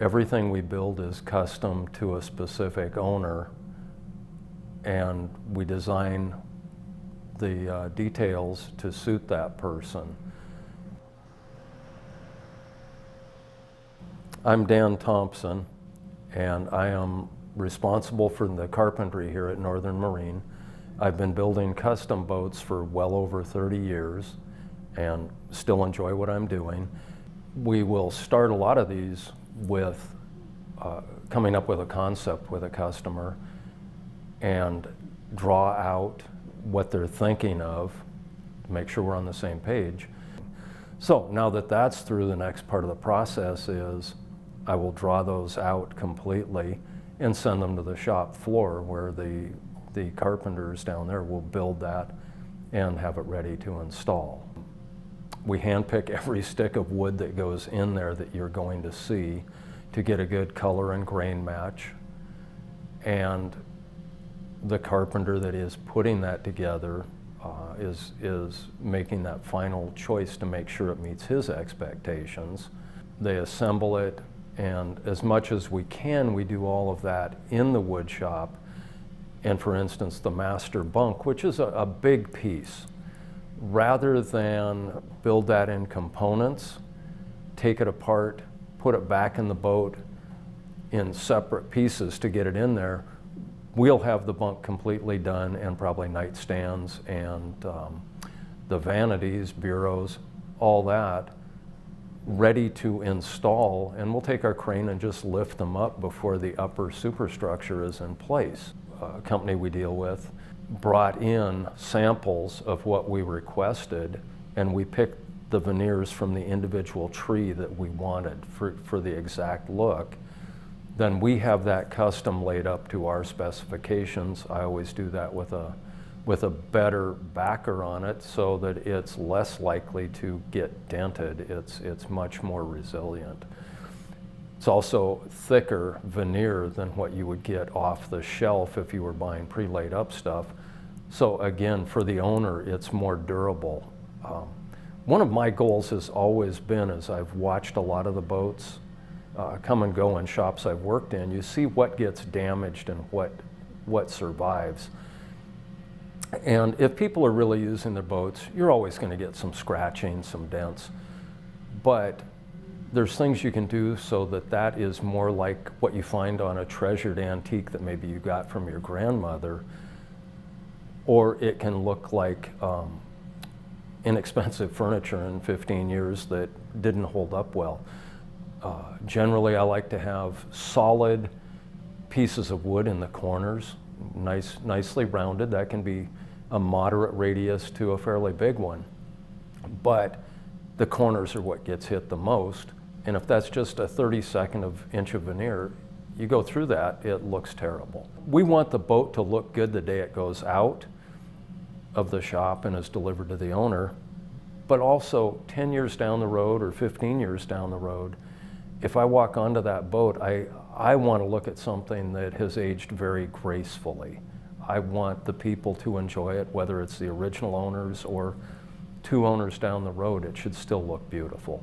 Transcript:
Everything we build is custom to a specific owner, and we design the details to suit that person. I'm Dan Thompson, and I am responsible for the carpentry here at Northern Marine. I've been building custom boats for well over 30 years and still enjoy what I'm doing. We will start a lot of these with coming up with a concept with a customer and draw out what they're thinking of to make sure we're on the same page. So now that that's through, the next part of the process is I will draw those out completely and send them to the shop floor where the carpenters down there will build that and have it ready to install. We handpick every stick of wood that goes in there that you're going to see to get a good color and grain match. And the carpenter that is putting that together is making that final choice to make sure it meets his expectations. They assemble it, and as much as we can, we do all of that in the wood shop. And for instance, the master bunk, which is a big piece, rather than build that in components, take it apart, put it back in the boat in separate pieces to get it in there, we'll have the bunk completely done, and probably nightstands and the vanities, bureaus, all that, ready to install, and we'll take our crane and just lift them up before the upper superstructure is in place. A company we deal with brought in samples of what we requested, and we picked the veneers from the individual tree that we wanted for the exact look. Then we have that custom laid up to our specifications. I always do that with a better backer on it so that it's less likely to get dented. It's much more resilient. It's also thicker veneer than what you would get off the shelf if you were buying pre-laid up stuff. So again, for the owner, it's more durable. One of my goals has always been, as I've watched a lot of the boats come and go in shops I've worked in, you see what gets damaged and what survives. And if people are really using their boats, you're always going to get some scratching, some dents. But there's things you can do so that that is more like what you find on a treasured antique that maybe you got from your grandmother, or it can look like inexpensive furniture in 15 years that didn't hold up well. Generally, I like to have solid pieces of wood in the corners, nicely rounded. That can be a moderate radius to a fairly big one. But the corners are what gets hit the most. And if that's just a 32nd of inch of veneer, you go through that, it looks terrible. We want the boat to look good the day it goes out of the shop and is delivered to the owner, but also 10 years down the road or 15 years down the road, if I walk onto that boat, I want to look at something that has aged very gracefully. I want the people to enjoy it, whether it's the original owners or 2 owners down the road. It should still look beautiful.